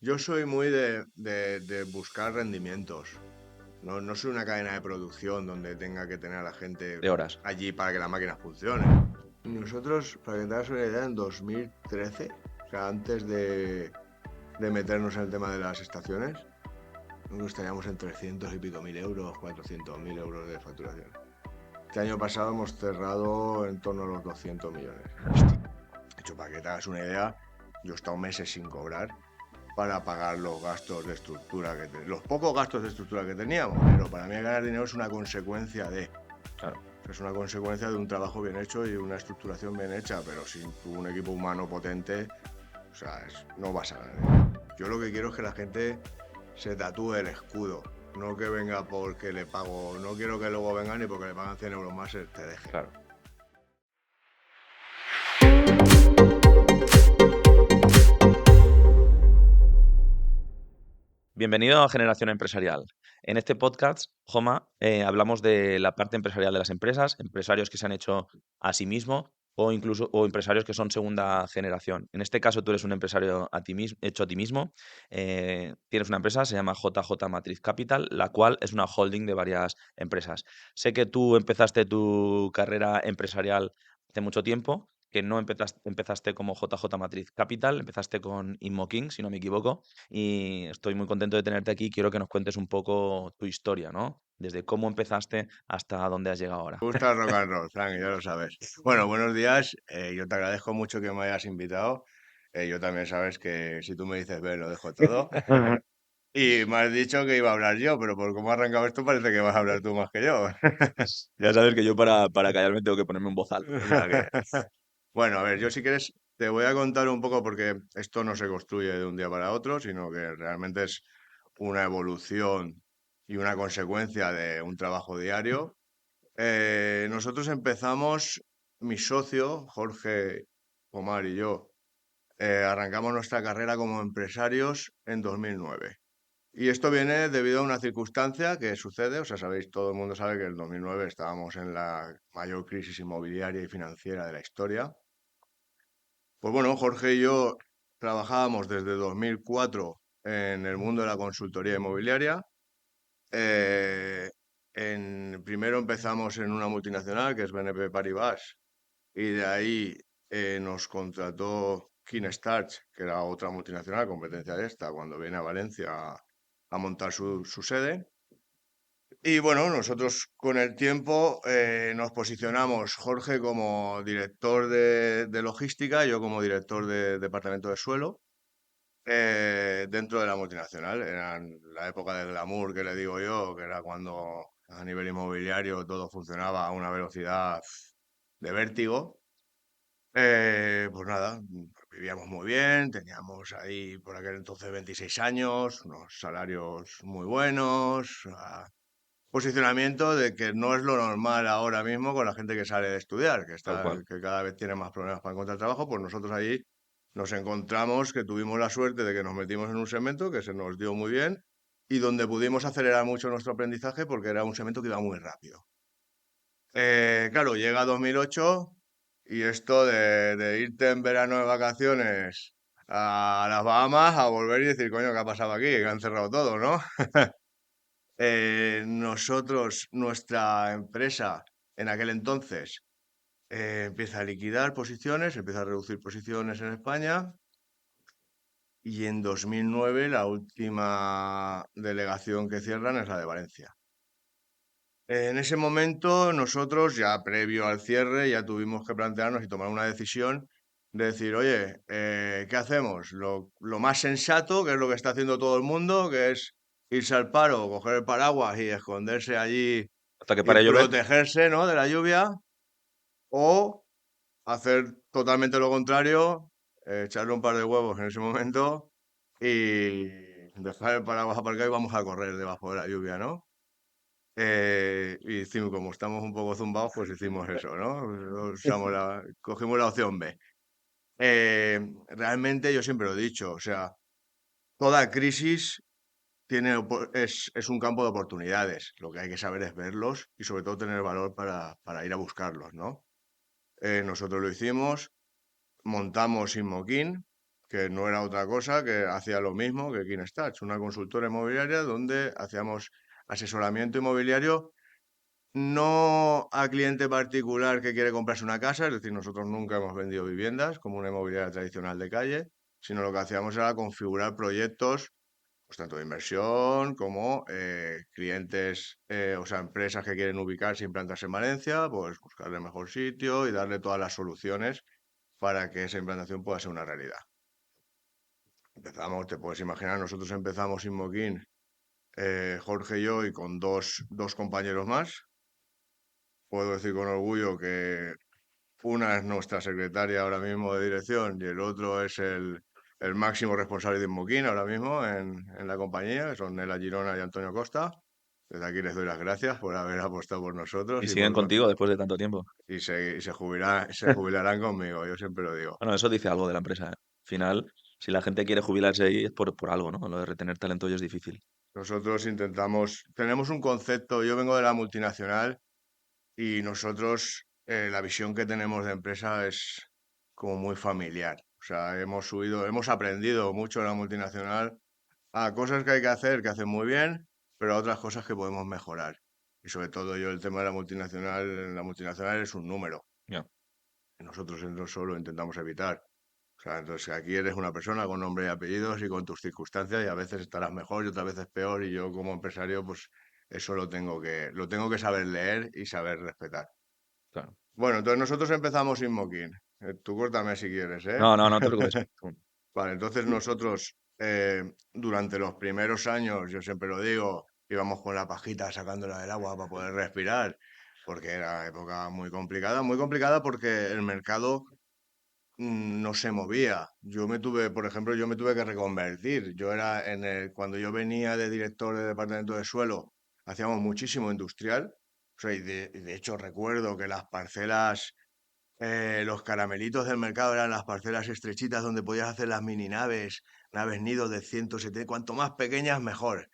Yo soy muy de buscar rendimientos. No soy una cadena de producción donde tenga que tener a la gente de horas. allí para que la máquina funcione. Nosotros, para que te hagas una idea, en 2013, o sea, antes de meternos en el tema de las estaciones, nosotros estaríamos en 300 y pico mil euros, 400.000 euros de facturación. Este año pasado hemos cerrado en torno a los 200 millones. De hecho, para que te hagas una idea, yo he estado meses sin cobrar para pagar los gastos de estructura los pocos gastos de estructura que teníamos. Pero para mí ganar dinero es una consecuencia de. Claro. Es una consecuencia de un trabajo bien hecho y una estructuración bien hecha, pero sin un equipo humano potente, o sea, no vas a ganar dinero. Yo lo que quiero es que la gente se tatúe el escudo, no que venga porque le pago, no quiero que luego vengan y porque le pagan 100 euros más te deje. Claro. Bienvenido a Generación Empresarial. En este podcast, Joma, hablamos de la parte empresarial de las empresas, empresarios que se han hecho a sí mismos o empresarios que son segunda generación. En este caso, tú eres un empresario hecho a ti mismo. Tienes una empresa, se llama JJ Matriz Capital, la cual es una holding de varias empresas. Sé que tú empezaste tu carrera empresarial hace mucho tiempo, que no empezaste como JJ Matriz Capital, empezaste con InmoKing, si no me equivoco, y estoy muy contento de tenerte aquí. Quiero que nos cuentes un poco tu historia, ¿no? Desde cómo empezaste hasta dónde has llegado ahora. Me gusta el rock and roll, Frank, ya lo sabes. Bueno, buenos días. Yo te agradezco mucho que me hayas invitado. Yo también sabes que si tú me dices, ve, lo dejo todo. Y me has dicho que iba a hablar yo, pero por cómo ha arrancado esto parece que vas a hablar tú más que yo. Ya sabes que yo para callarme tengo que ponerme un bozal. O sea que, Bueno, a ver, yo si quieres te voy a contar un poco porque esto no se construye de un día para otro, sino que realmente es una evolución y una consecuencia de un trabajo diario. Nosotros empezamos, mi socio, Jorge Omar y yo, arrancamos nuestra carrera como empresarios en 2009. Y esto viene debido a una circunstancia que sucede, o sea, sabéis, todo el mundo sabe que en el 2009 estábamos en la mayor crisis inmobiliaria y financiera de la historia. Pues bueno, Jorge y yo trabajábamos desde 2004 en el mundo de la consultoría inmobiliaria. Eh, Primero empezamos en una multinacional que es BNP Paribas y de ahí nos contrató Kinestarch, que era otra multinacional, competencia de esta, cuando viene a Valencia a montar su sede. Y bueno, nosotros con el tiempo nos posicionamos, Jorge como director de logística, yo como director de departamento de suelo, dentro de la multinacional. Era la época del glamour que le digo yo, que era cuando a nivel inmobiliario todo funcionaba a una velocidad de vértigo. Pues nada, vivíamos muy bien, teníamos ahí por aquel entonces 26 años, unos salarios muy buenos, posicionamiento de que no es lo normal ahora mismo con la gente que sale de estudiar, tal cual. que cada vez tiene más problemas para encontrar trabajo, pues nosotros ahí nos encontramos que tuvimos la suerte de que nos metimos en un segmento que se nos dio muy bien y donde pudimos acelerar mucho nuestro aprendizaje porque era un segmento que iba muy rápido. Claro, llega 2008 y esto de irte en verano de vacaciones a las Bahamas a volver y decir, coño, ¿qué ha pasado aquí? Que han cerrado todo, ¿no? Nosotros, nuestra empresa en aquel entonces empieza a liquidar posiciones, empieza a reducir posiciones en España y en 2009 la última delegación que cierran es la de Valencia. En ese momento nosotros ya previo al cierre ya tuvimos que plantearnos y tomar una decisión de decir, oye, ¿qué hacemos? Lo más sensato, que es lo que está haciendo todo el mundo, que es irse al paro, coger el paraguas y esconderse allí Hasta que y pare de llover. protegerse, ¿no?, de la lluvia, o hacer totalmente lo contrario, echarle un par de huevos en ese momento y dejar el paraguas aparcado y vamos a correr debajo de la lluvia, ¿no? Y hicimos, como estamos un poco zumbados, pues hicimos eso, ¿no? Cogimos la opción B. Realmente yo siempre lo he dicho, o sea, toda crisis es un campo de oportunidades. Lo que hay que saber es verlos y sobre todo tener valor para ir a buscarlos, ¿no? Nosotros lo hicimos, montamos Inmokin, que no era otra cosa, que hacía lo mismo que Kinestach, una consultora inmobiliaria donde hacíamos asesoramiento inmobiliario no a cliente particular que quiere comprarse una casa, es decir, nosotros nunca hemos vendido viviendas como una inmobiliaria tradicional de calle, sino lo que hacíamos era configurar proyectos, pues tanto de inversión como clientes, o sea, empresas que quieren ubicarse e implantarse en Valencia, pues buscarle el mejor sitio y darle todas las soluciones para que esa implantación pueda ser una realidad. Empezamos, te puedes imaginar, nosotros empezamos Inmoquin, Jorge y yo, y con dos compañeros más. Puedo decir con orgullo que una es nuestra secretaria ahora mismo de dirección y el otro es el máximo responsable de Inmoquin ahora mismo en la compañía, que son Nela Girona y Antonio Costa. Desde aquí les doy las gracias por haber apostado por nosotros Y siguen contigo después de tanto tiempo. se jubilarán conmigo, yo siempre lo digo. Bueno, eso dice algo de la empresa, ¿eh? Al final, si la gente quiere jubilarse ahí es por algo, ¿no? Lo de retener talento hoy es difícil. Nosotros tenemos un concepto, yo vengo de la multinacional y nosotros la visión que tenemos de empresa es como muy familiar. O sea, hemos aprendido mucho en la multinacional a cosas que hay que hacer, que hacen muy bien, pero a otras cosas que podemos mejorar. Y sobre todo yo el tema de la multinacional es un número. Ya. Nosotros eso solo intentamos evitar. O sea, entonces aquí eres una persona con nombre y apellidos y con tus circunstancias y a veces estarás mejor y otras veces peor y yo como empresario pues eso lo tengo que saber leer y saber respetar. Claro. Bueno, entonces nosotros empezamos Inmoquin. Tú córtame si quieres, ¿eh? No, no, no te preocupes. Vale, entonces nosotros durante los primeros años, yo siempre lo digo, íbamos con la pajita sacándola del agua para poder respirar, porque era época muy complicada porque el mercado no se movía. Por ejemplo, yo me tuve que reconvertir. Cuando yo venía de director de departamento de suelo, hacíamos muchísimo industrial. O sea, y de hecho recuerdo que las parcelas, los caramelitos del mercado eran las parcelas estrechitas donde podías hacer las mini naves nido de 170, cuanto más pequeñas, mejor.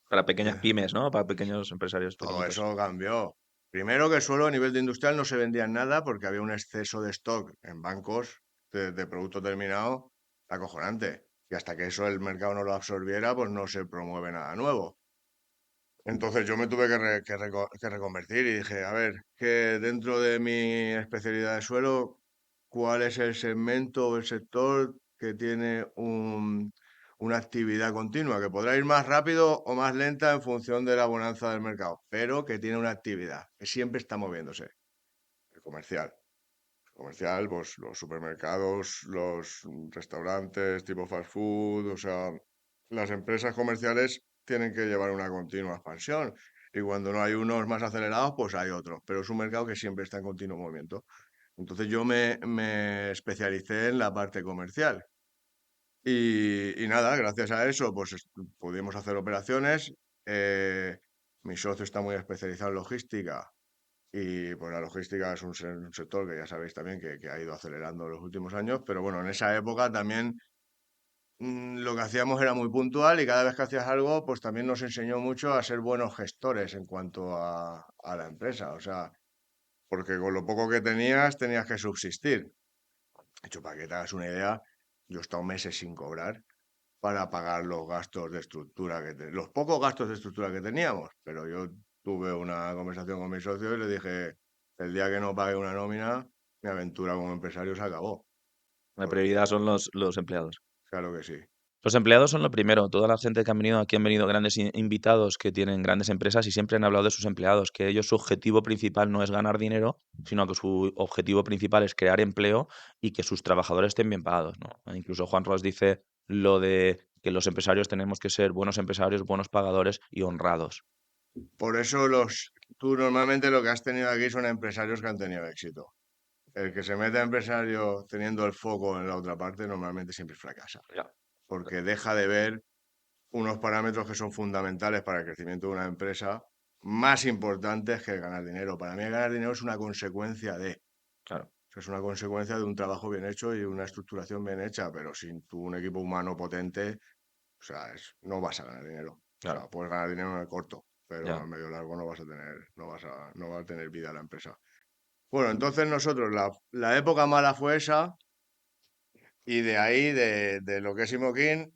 Para pequeñas Eh, pymes, ¿no? Para pequeños empresarios Todo pequeñitos. eso cambió. Primero que el suelo a nivel de industrial no se vendía nada porque había un exceso de stock en bancos de producto terminado acojonante. Y hasta que eso el mercado no lo absorbiera, pues no se promueve nada nuevo. Entonces yo me tuve que reconvertir y dije, a ver, que dentro de mi especialidad de suelo, ¿cuál es el segmento o el sector que tiene una actividad continua, que podrá ir más rápido o más lenta en función de la bonanza del mercado, pero que tiene una actividad, que siempre está moviéndose? El comercial. El comercial, pues los supermercados, los restaurantes tipo fast food, o sea, las empresas comerciales tienen que llevar una continua expansión. Y cuando no hay unos más acelerados, pues hay otros. Pero es un mercado que siempre está en continuo movimiento. Entonces yo me especialicé en la parte comercial. Y nada, gracias a eso, pues pudimos hacer operaciones. Eh, Mi socio está muy especializado en logística y pues la logística es un sector que ya sabéis también que ha ido acelerando en los últimos años, pero bueno, en esa época también lo que hacíamos era muy puntual y cada vez que hacías algo, pues también nos enseñó mucho a ser buenos gestores en cuanto a la empresa. O sea, porque con lo poco que tenías que subsistir. De hecho, para que te hagas una idea, yo he estado meses sin cobrar para pagar los gastos de estructura los pocos gastos de estructura que teníamos. Pero yo tuve una conversación con mi socio y le dije, el día que no pague una nómina, mi aventura como empresario se acabó. La Porque, prioridad son los empleados. claro que sí. Los empleados son lo primero. Toda la gente que han venido aquí han venido grandes invitados que tienen grandes empresas y siempre han hablado de sus empleados, que ellos su objetivo principal no es ganar dinero, sino que su objetivo principal es crear empleo y que sus trabajadores estén bien pagados, ¿no? Incluso Juan Ros dice lo de que los empresarios tenemos que ser buenos empresarios, buenos pagadores y honrados. Por eso tú normalmente lo que has tenido aquí son empresarios que han tenido éxito. El que se mete a empresario teniendo el foco en la otra parte normalmente siempre fracasa, Ya. porque deja de ver unos parámetros que son fundamentales para el crecimiento de una empresa, más importantes que ganar dinero. Para mí ganar dinero es una consecuencia Claro, es una consecuencia de un trabajo bien hecho y una estructuración bien hecha, pero sin un equipo humano potente, o sea, no vas a ganar dinero. O claro, sea, puedes ganar dinero en el corto, pero ya. a medio largo no vas a tener, no va a tener vida la empresa. Bueno, entonces nosotros, la época mala fue esa, Y de ahí, de lo que es Imoquin,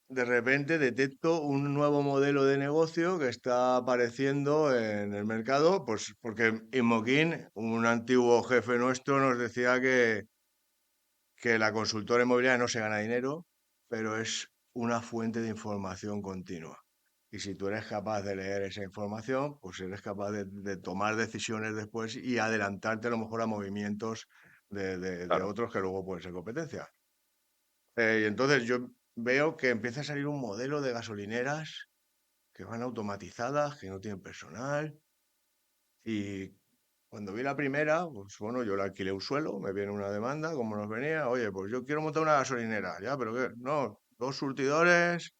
de repente detecto un nuevo modelo de negocio que está apareciendo en el mercado, pues porque Imoquin, un antiguo jefe nuestro, nos decía que la consultora inmobiliaria no se gana dinero, pero es una fuente de información continua. Y si tú eres capaz de leer esa información, pues eres capaz de tomar decisiones después y adelantarte a lo mejor a movimientos de Claro, otros que luego pueden ser competencia. Y entonces yo veo que empieza a salir un modelo de gasolineras que van automatizadas, que no tienen personal. Y cuando vi la primera, pues bueno, yo le alquilé un suelo, me viene una demanda, como nos venía, oye, pues yo quiero montar una gasolinera, ya, pero ¿qué? No, dos surtidores,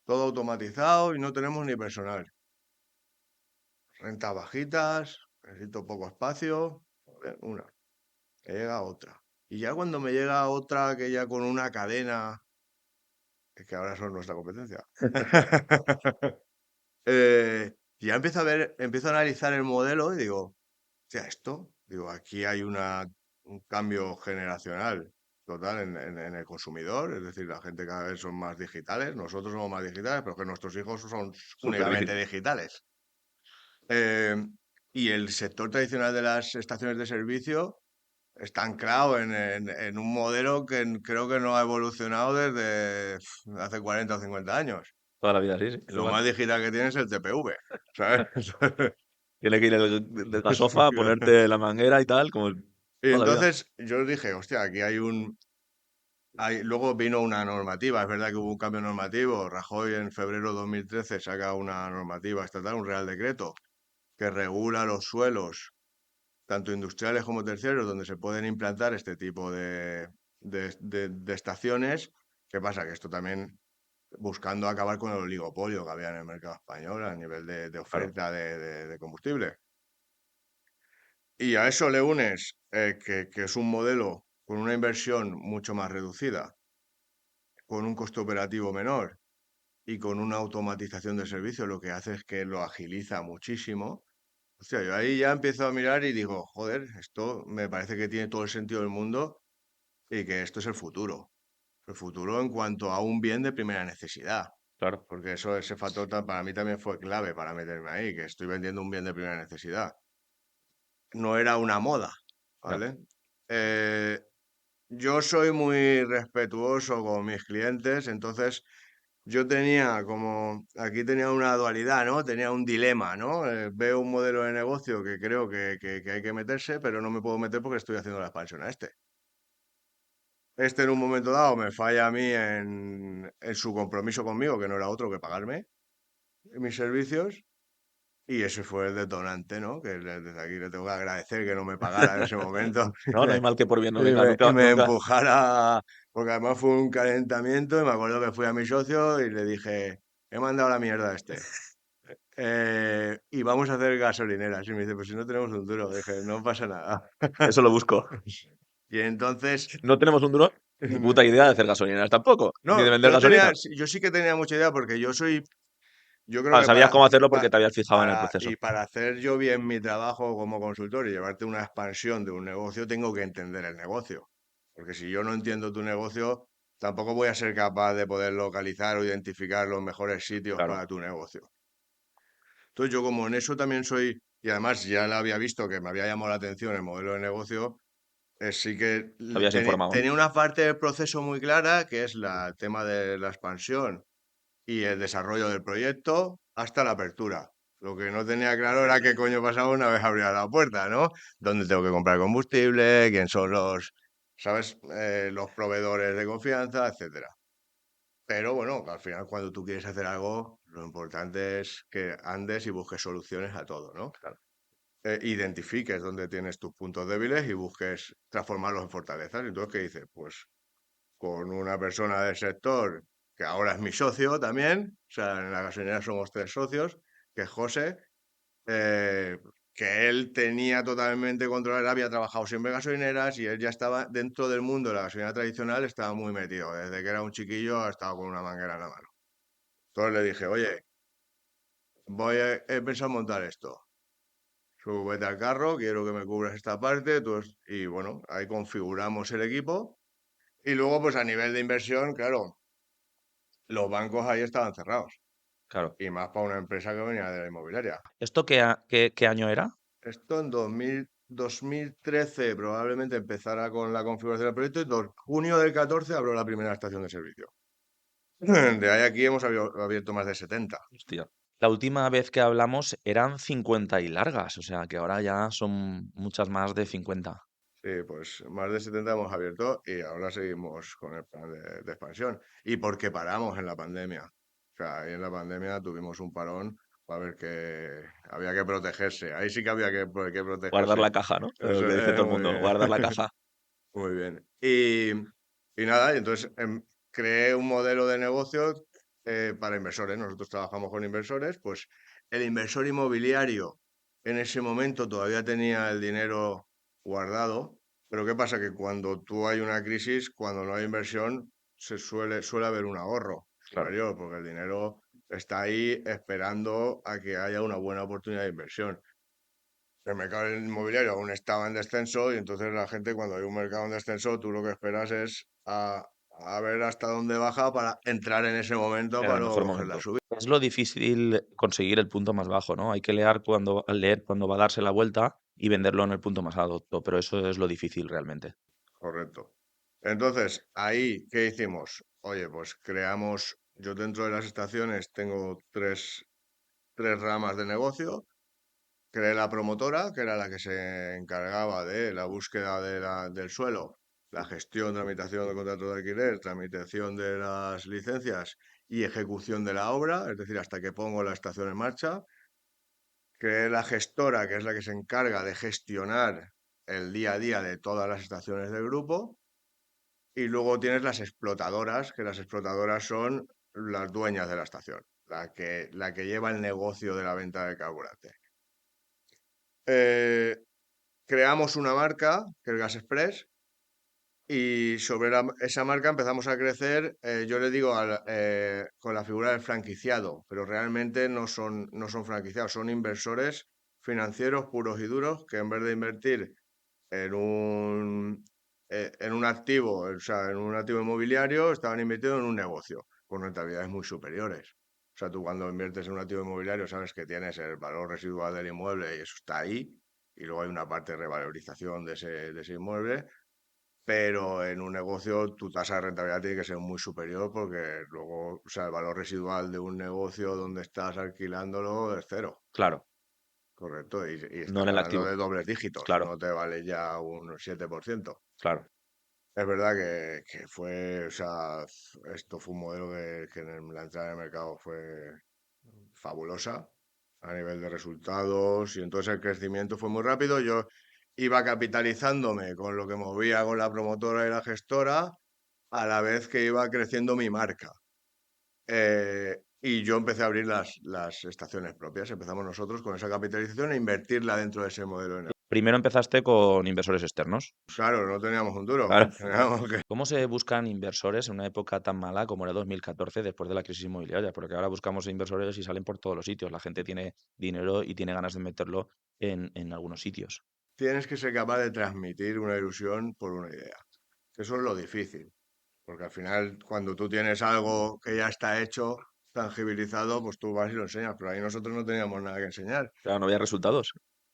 todo automatizado y no tenemos ni personal. Rentas bajitas, necesito poco espacio, una, me llega otra. Y ya cuando me llega otra que ya con una cadena, es que ahora son nuestra competencia. Ya empiezo a ver, empiezo a analizar el modelo y digo, sea, esto, digo, aquí hay un cambio generacional total en el consumidor, es decir, la gente cada vez son más digitales, nosotros somos más digitales, pero que nuestros hijos son súper únicamente digital. digitales. Eh, y el sector tradicional de las estaciones de servicio está anclado en un modelo que creo que no ha evolucionado desde hace 40 o 50 años. Toda la vida, sí, sí. Lo más digital que tiene es el TPV, ¿sabes? Tiene que ir del gasofa, ponerte la manguera y tal, como Y toda la vida. entonces yo dije, hostia, aquí hay un, luego vino una normativa, es verdad que hubo un cambio normativo. Rajoy en febrero de 2013 saca una normativa estatal, un real decreto, que regula los suelos, tanto industriales como terciarios, donde se pueden implantar este tipo de estaciones. ¿Qué pasa? Que esto también buscando acabar con el oligopolio que había en el mercado español a nivel de Claro, oferta de combustible. Y a eso le unes que es un modelo con una inversión mucho más reducida, con un costo operativo menor y con una automatización de servicio, lo que hace es que lo agiliza muchísimo. O sea, yo ahí ya empiezo a mirar y digo, joder, esto me parece que tiene todo el sentido del mundo y que esto es el futuro. El futuro en cuanto a un bien de primera necesidad. claro. Porque eso, ese factor para mí también fue clave para meterme ahí, que estoy vendiendo un bien de primera necesidad. No era una moda, Ya. ¿vale? Eh, yo soy muy respetuoso con mis clientes, entonces yo tenía como, aquí tenía una dualidad, ¿no? Tenía un dilema, ¿no? Veo un modelo de negocio que creo que hay que meterse, pero no me puedo meter porque estoy haciendo la expansión a este. Este en un momento dado me falla a mí en su compromiso conmigo, que no era otro que pagarme mis servicios, y ese fue el detonante, ¿no? Que desde aquí le tengo que agradecer que no me pagara en ese momento No, no hay mal que por bien no y venga, me, y nunca, me nunca. empujara, porque además fue un calentamiento y me acuerdo que fui a mi socio y le dije, he mandado la mierda a este. Y vamos a hacer gasolineras. Y me dice, pues si no tenemos un duro. Dije, no pasa nada. Eso lo busco. Y entonces, No tenemos un duro ni puta idea de hacer gasolineras tampoco, ni de no, vender gasolina. yo sí que tenía mucha idea porque yo creo Ah, que sabías cómo hacerlo porque te habías fijado en el y proceso. para hacer yo bien mi trabajo como consultor y llevarte una expansión de un negocio, tengo que entender el negocio. Porque si yo no entiendo tu negocio, tampoco voy a ser capaz de poder localizar o identificar los mejores sitios Claro, para tu negocio. Entonces yo como en eso también soy, y además ya la había visto que me había llamado la atención el modelo de negocio, sí que te habías informado, ¿no? tenía una parte del proceso muy clara, que es el tema de la expansión y el desarrollo del proyecto hasta la apertura. Lo que no tenía claro era qué coño pasaba una vez abría la puerta, ¿no? ¿Dónde tengo que comprar combustible? ¿Quién son sabes, los proveedores de confianza, etcétera? Pero bueno, que al final cuando tú quieres hacer algo, lo importante es que andes y busques soluciones a todo, ¿no? Claro. Identifiques dónde tienes tus puntos débiles y busques transformarlos en fortalezas. Entonces, ¿qué dices? Pues con una persona del sector, que ahora es mi socio también, o sea, en la gasolinera somos tres socios, que es José, eh, que él tenía totalmente controlado, él había trabajado siempre en gasolineras y él ya estaba dentro del mundo de la gasolinera tradicional, estaba muy metido, desde que era un chiquillo ha estado con una manguera en la mano. Entonces le dije, oye, he pensado montar esto. súbete al carro, quiero que me cubras esta parte, y bueno, ahí configuramos el equipo. Y luego, pues a nivel de inversión, claro, los bancos ahí estaban cerrados. Claro. Y más para una empresa que venía de la inmobiliaria. ¿Esto qué año era? Esto en 2013 probablemente empezara con la configuración del proyecto y junio del 14 abrió la primera estación de servicio. De ahí a aquí hemos abierto más de 70. Hostia. La última vez que hablamos eran 50 y largas, o sea que ahora ya son muchas más de 50. Sí, pues más de 70 hemos abierto y ahora seguimos con el plan de expansión. ¿Y por qué paramos en la pandemia? O sea, ahí en la pandemia tuvimos un parón para ver que había que protegerse. Ahí sí que había que Guardar protegerse. la caja, ¿no? Lo Eso que dice es todo el muy mundo, bien. guardar la caja. Muy bien. Y nada, y entonces creé un modelo de negocio para inversores. Nosotros trabajamos con inversores, pues el inversor inmobiliario en ese momento todavía tenía el dinero guardado, pero ¿qué pasa? Que cuando tú hay una crisis, cuando no hay inversión, suele haber un ahorro Claro. superior, porque el dinero está ahí esperando a que haya una buena oportunidad de inversión. El mercado inmobiliario aún estaba en descenso y entonces la gente cuando hay un mercado en descenso, tú lo que esperas es a ver hasta dónde baja para entrar en ese momento En para el luego mejor coger la momento. subida. Es lo difícil conseguir el punto más bajo, ¿no? Hay que leer cuando va a darse la vuelta y venderlo en el punto más alto, pero eso es lo difícil realmente. Correcto. Entonces, ahí, ¿qué hicimos? Oye, pues creamos, yo dentro de las estaciones tengo tres ramas de negocio. Creé la promotora, que era la que se encargaba de la búsqueda del suelo, la gestión, tramitación de contrato de alquiler, tramitación de las licencias y ejecución de la obra, es decir, hasta que pongo la estación en marcha. Creé la gestora, que es la que se encarga de gestionar el día a día de todas las estaciones del grupo. Y luego tienes las explotadoras, que las explotadoras son las dueñas de la estación, la que lleva el negocio de la venta del carburante. Eh, Creamos una marca, que es Gas Express, y sobre esa marca empezamos a crecer, yo le digo, con la figura del franquiciado, pero realmente no son franquiciados, son inversores financieros puros y duros que en vez de invertir en un activo, o sea, en un activo inmobiliario, estaban invirtiendo en un negocio con rentabilidades muy superiores. O sea, tú cuando inviertes en un activo inmobiliario sabes que tienes el valor residual del inmueble y eso está ahí, y luego hay una parte de revalorización de ese inmueble, pero en un negocio tu tasa de rentabilidad tiene que ser muy superior porque luego, o sea, el valor residual de un negocio donde estás alquilándolo es cero. Claro, Correcto, y no estás en el hablando activo. de dobles dígitos, Claro, no te vale ya un 7%. claro. Es verdad que fue, o sea, esto fue un modelo que en la entrada de mercado fue fabulosa a nivel de resultados y entonces el crecimiento fue muy rápido. Yo iba capitalizándome con lo que movía con la promotora y la gestora a la vez que iba creciendo mi marca. Y yo empecé a abrir las estaciones propias. Empezamos nosotros con esa capitalización e invertirla dentro de ese modelo de negocio. Primero empezaste con inversores externos. Claro, no teníamos un duro. Claro. Teníamos que... ¿Cómo se buscan inversores en una época tan mala como era 2014 después de la crisis inmobiliaria? Porque ahora buscamos inversores y salen por todos los sitios. La gente tiene dinero y tiene ganas de meterlo en algunos sitios. Tienes que ser capaz de transmitir una ilusión por una idea. Eso es lo difícil, porque al final cuando tú tienes algo que ya está hecho, tangibilizado, pues tú vas y lo enseñas, pero ahí nosotros no teníamos nada que enseñar. Claro, no había resultados.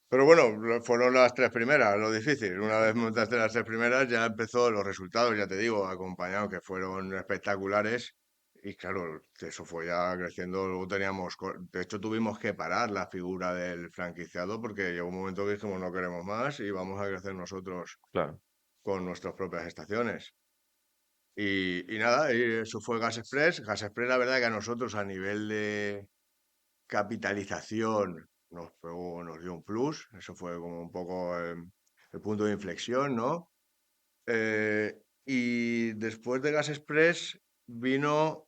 Pero bueno, fueron las tres primeras, lo difícil. Una vez montaste las tres primeras, ya empezó los resultados, ya te digo, acompañados, que fueron espectaculares. Y claro, eso fue ya creciendo. Luego teníamos, de hecho, tuvimos que parar la figura del franquiciado porque llegó un momento que dijimos no queremos más y vamos a crecer nosotros Claro, con nuestras propias estaciones. Y nada, y eso fue Gas Express. Gas Express, la verdad que a nosotros a nivel de capitalización nos dio un plus. Eso fue como un poco el punto de inflexión, ¿no? Y después de Gas Express vino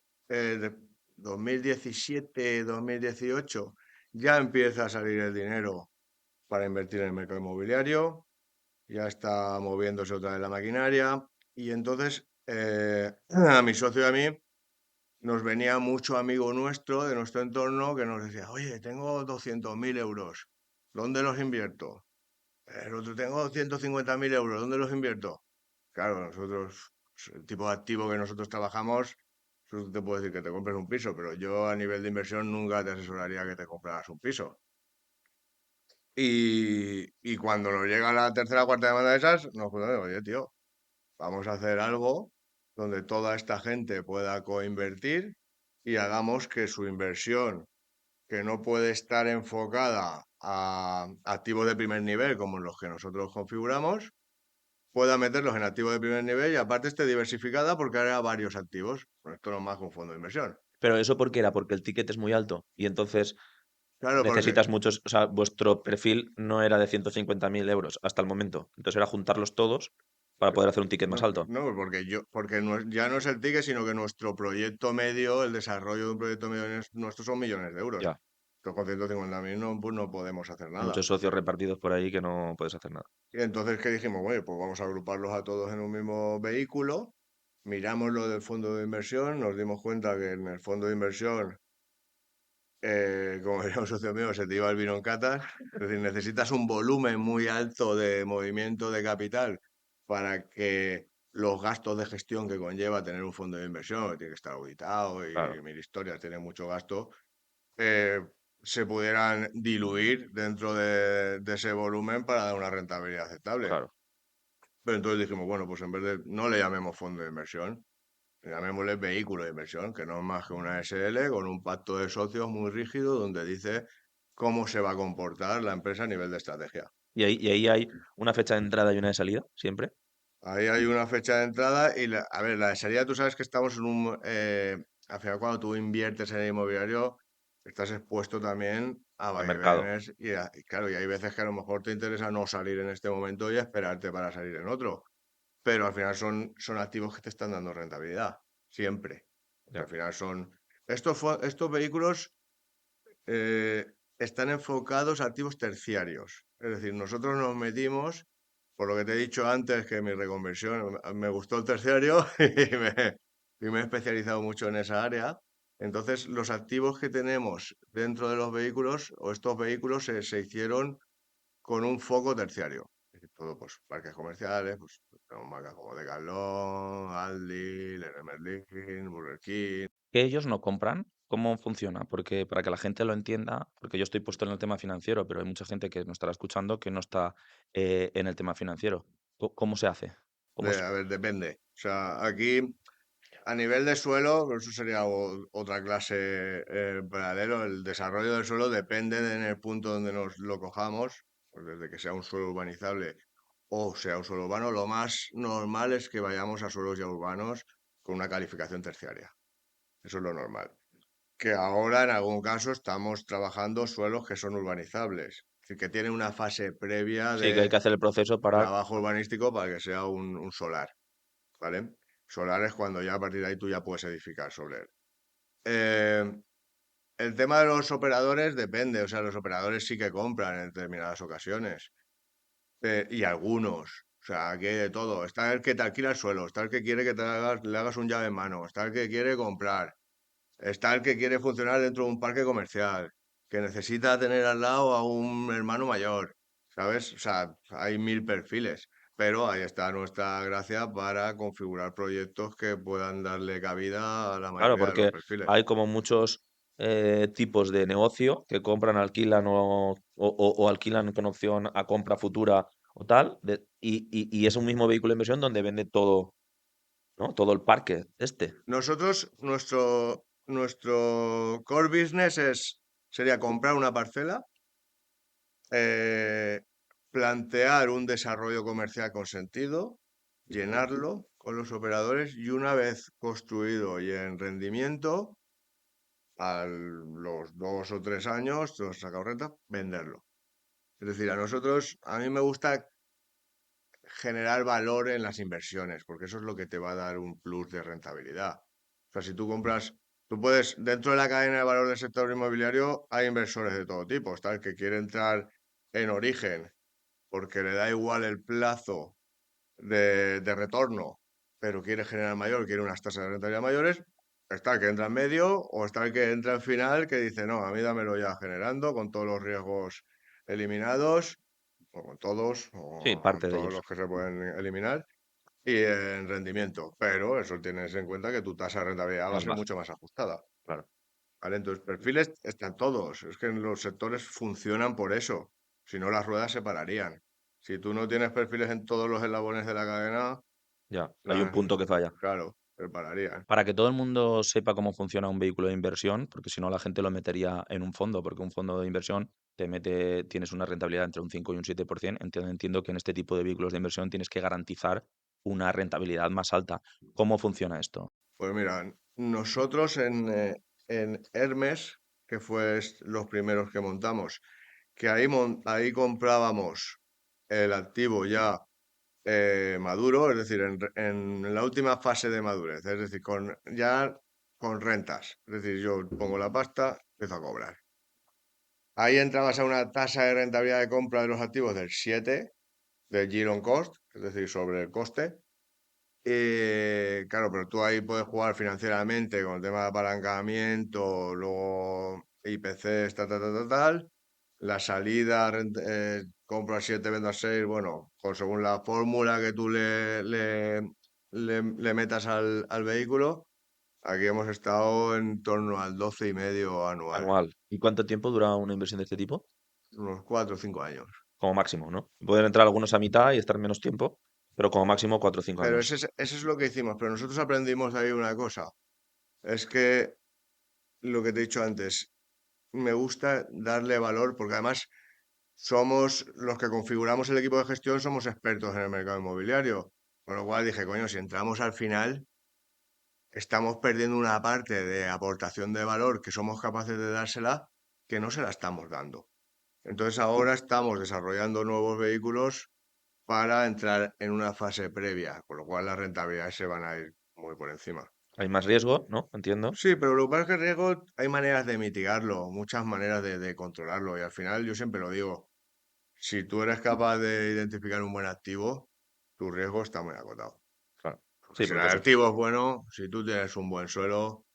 2017, 2018, ya empieza a salir el dinero para invertir en el mercado inmobiliario, ya está moviéndose otra vez la maquinaria y entonces a mi socio y a mí nos venía mucho amigo nuestro de nuestro entorno que nos decía, oye, tengo 200.000 euros. ¿Dónde los invierto? El otro tengo 150.000 euros, ¿dónde los invierto? Claro, nosotros, el tipo de activo que nosotros trabajamos, eso te puedo decir que te compres un piso, pero yo a nivel de inversión nunca te asesoraría que te compraras un piso. Y cuando nos llega la tercera o cuarta demanda de esas, nos preguntamos, oye, tío, vamos a hacer algo donde toda esta gente pueda coinvertir y hagamos que su inversión, que no puede estar enfocada a activos de primer nivel como los que nosotros configuramos, pueda meterlos en activos de primer nivel y aparte esté diversificada porque hará varios activos. Pues esto no es más que un fondo de inversión. Pero eso ¿por qué era? Porque el ticket es muy alto y entonces Claro, porque, necesitas muchos, o sea, vuestro perfil no era de 150.000 euros hasta el momento. Entonces era juntarlos todos para poder hacer un ticket más no, alto. no, porque ya no es el ticket, sino que nuestro proyecto medio, el desarrollo de un proyecto medio nuestro son millones de euros. Ya. Entonces, con 150.000 no, pues no podemos hacer Hay nada. muchos socios repartidos por ahí que no puedes hacer nada. Y entonces, ¿qué dijimos? Bueno, pues vamos a agruparlos a todos en un mismo vehículo. Miramos lo del fondo de inversión, nos dimos cuenta que en el fondo de inversión, como diría un socio mío, se te iba el vino en catas. Es decir, necesitas un volumen muy alto de movimiento de capital para que los gastos de gestión que conlleva tener un fondo de inversión, que tiene que estar auditado y Claro, mil historias, tiene mucho gasto, eh, se pudieran diluir dentro de ese volumen para dar una rentabilidad aceptable. claro. Pero entonces dijimos, bueno, pues en vez de, no le llamemos fondo de inversión, llamémosle vehículo de inversión, que no es más que una SL con un pacto de socios muy rígido donde dice cómo se va a comportar la empresa a nivel de estrategia. Y ahí hay una fecha de entrada y una de salida, siempre. Ahí hay una fecha de entrada y, a ver, la de salida, tú sabes que estamos en un... al final, cuando tú inviertes en el inmobiliario, estás expuesto también a Al mercado. vaivenes y claro, y hay veces que a lo mejor te interesa no salir en este momento y esperarte para salir en otro. Pero al final son activos que te están dando rentabilidad, siempre. Que Ya. al final son... Estos vehículos eh, están enfocados a activos terciarios. Es decir, nosotros nos metimos, por lo que te he dicho antes, que mi reconversión, me gustó el terciario y me he especializado mucho en esa área. Entonces, los activos que tenemos dentro de los vehículos o estos vehículos se hicieron con un foco terciario. Es decir, todo, pues, parques comerciales, pues, tenemos marcas como Decathlon, Aldi, Leroy Merlin, Burger King. ¿Que ellos no compran? ¿Cómo funciona? Porque para que la gente lo entienda, porque yo estoy puesto en el tema financiero, pero hay mucha gente que nos estará escuchando que no está en el tema financiero. ¿Cómo se hace? A ver, depende. O sea, aquí a nivel de suelo, pero eso sería otra clase paralelo. El desarrollo del suelo depende en el punto donde nos lo cojamos, pues desde que sea un suelo urbanizable o sea un suelo urbano, lo más normal es que vayamos a suelos ya urbanos con una calificación terciaria. Eso es lo normal. Que ahora en algún caso estamos trabajando suelos que son urbanizables, es decir, que tienen una fase previa Sí, que hay de que hacer el proceso para... trabajo urbanístico para que sea un solar, ¿vale? Solar es cuando ya a partir de ahí tú ya puedes edificar sobre él. Eh, el tema de los operadores depende, o sea, los operadores sí que compran en determinadas ocasiones, y algunos, o sea, aquí hay de todo. Está el que te alquila el suelo, está el que quiere que le hagas un llave en mano, está el que quiere comprar, está el que quiere funcionar dentro de un parque comercial, que necesita tener al lado a un hermano mayor, ¿sabes? O sea, hay mil perfiles, pero ahí está nuestra gracia para configurar proyectos que puedan darle cabida a la Claro, mayoría de los porque perfiles. hay como muchos tipos de negocio que compran, alquilan o alquilan con opción a compra futura o tal, y es un mismo vehículo de inversión donde vende todo, ¿no? Todo el parque este. Nosotros, nuestro core business sería comprar una parcela, eh, plantear un desarrollo comercial con sentido, llenarlo con los operadores y una vez construido y en rendimiento, a los 2 o 3 años, tú has sacado renta, venderlo. Es decir, a mí me gusta generar valor en las inversiones, porque eso es lo que te va a dar un plus de rentabilidad. O sea, si tú compras, tú puedes, dentro de la cadena de valor del sector inmobiliario, hay inversores de todo tipo. Está el que quiere entrar en origen porque le da igual el plazo de retorno, pero quiere generar mayor, quiere unas tasas de rentabilidad mayores. Está el que entra en medio o está el que entra en final que dice, no, a mí dámelo ya generando con todos los riesgos eliminados, o Sí, parte de todos ellos. los que se pueden eliminar, y en rendimiento. Pero eso tienes en cuenta que tu tasa de rentabilidad va a Más ser baja, mucho más ajustada. claro. ¿Vale? Entonces, perfiles están todos. Es que los sectores funcionan por eso. Si no, las ruedas se pararían. Si tú no tienes perfiles en todos los eslabones de la cadena, Ya, hay un las, punto que falla. claro, se pararían. Para que todo el mundo sepa cómo funciona un vehículo de inversión, porque si no la gente lo metería en un fondo, porque un fondo de inversión tienes una rentabilidad entre un 5 y un 7%. Entiendo que en este tipo de vehículos de inversión tienes que garantizar una rentabilidad más alta. ¿Cómo funciona esto? Pues mira, nosotros en Hermes, que fue los primeros que montamos, que ahí comprábamos el activo ya maduro, es decir, en la última fase de madurez, es decir, ya con rentas. Es decir, yo pongo la pasta, empiezo a cobrar. Ahí entrabas a una tasa de rentabilidad de compra de los activos del 7 de yield on cost, es decir, sobre el coste. Claro, pero tú ahí puedes jugar financieramente con el tema de apalancamiento, luego IPC, tal. La salida, compro a 7, vendo a 6, bueno, según la fórmula que tú le metas al vehículo, aquí hemos estado en torno al 12,5 anual, Anual. ¿Y cuánto tiempo dura una inversión de este tipo? unos 4 o 5 años. Como máximo, ¿no? Pueden entrar algunos a mitad y estar menos tiempo, pero como máximo 4 o 5 Pero años. ese es lo que hicimos, pero nosotros aprendimos de ahí una cosa, es que lo que te he dicho antes, me gusta darle valor porque además somos los que configuramos el equipo de gestión, somos expertos en el mercado inmobiliario. Con lo cual dije, coño, si entramos al final, estamos perdiendo una parte de aportación de valor que somos capaces de dársela, que no se la estamos dando. Entonces ahora estamos desarrollando nuevos vehículos para entrar en una fase previa, con lo cual las rentabilidades se van a ir muy por encima. Hay más riesgo, ¿no? Entiendo. Sí, pero lo que pasa es que el riesgo hay maneras de mitigarlo, muchas maneras de controlarlo. Y al final yo siempre lo digo, si tú eres capaz de identificar un buen activo, tu riesgo está muy acotado. Claro. Porque Sí, si el porque eso. activo es bueno, si tú tienes un buen suelo,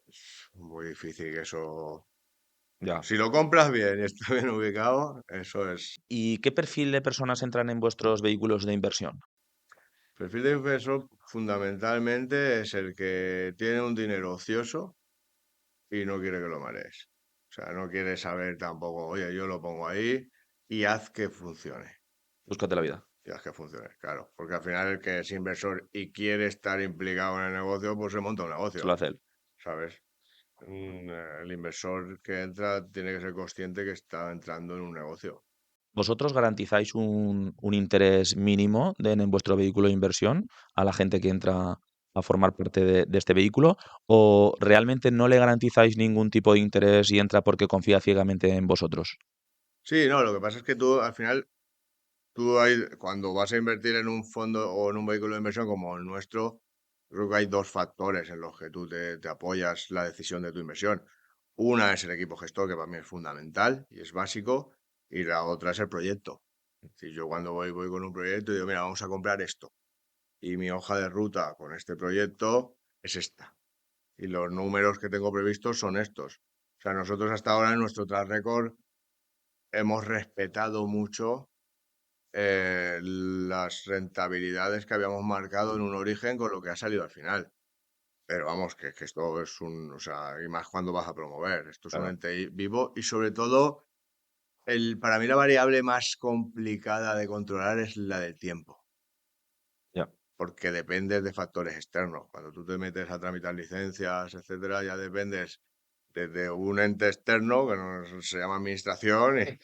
es muy difícil que eso... Ya. Si lo compras bien y está bien ubicado, eso es... ¿Y qué perfil de personas entran en vuestros vehículos de inversión? Perfil de inversor fundamentalmente es el que tiene un dinero ocioso y no quiere que lo marees. O sea, no quiere saber tampoco, oye, yo lo pongo ahí y haz que funcione. Búscate la vida. Y haz que funcione, claro. Porque al final el que es inversor y quiere estar implicado en el negocio, pues se monta un Se lo negocio, hace él. ¿sabes? El inversor que entra tiene que ser consciente que está entrando en un negocio. ¿Vosotros garantizáis un interés mínimo en vuestro vehículo de inversión a la gente que entra a formar parte de este vehículo? ¿O realmente no le garantizáis ningún tipo de interés y entra porque confía ciegamente en vosotros? Sí, no, lo que pasa es que tú al final, cuando vas a invertir en un fondo o en un vehículo de inversión como el nuestro, creo que hay dos factores en los que tú te apoyas la decisión de tu inversión. Una es el equipo gestor, que para mí es fundamental y es básico, y la otra es el proyecto. Si yo cuando voy con un proyecto y digo, mira, vamos a comprar esto, y mi hoja de ruta con este proyecto es esta, y los números que tengo previstos son estos. O sea, nosotros hasta ahora en nuestro track record hemos respetado mucho las rentabilidades que habíamos marcado en un origen con lo que ha salido al final. Pero vamos, que esto es un, o sea, y más cuando vas a promover, esto es un Claro, ente vivo y sobre todo, para mí la variable más complicada de controlar es la del tiempo, ya. porque dependes de factores externos. Cuando tú te metes a tramitar licencias, etcétera, ya dependes de un ente externo que se llama administración y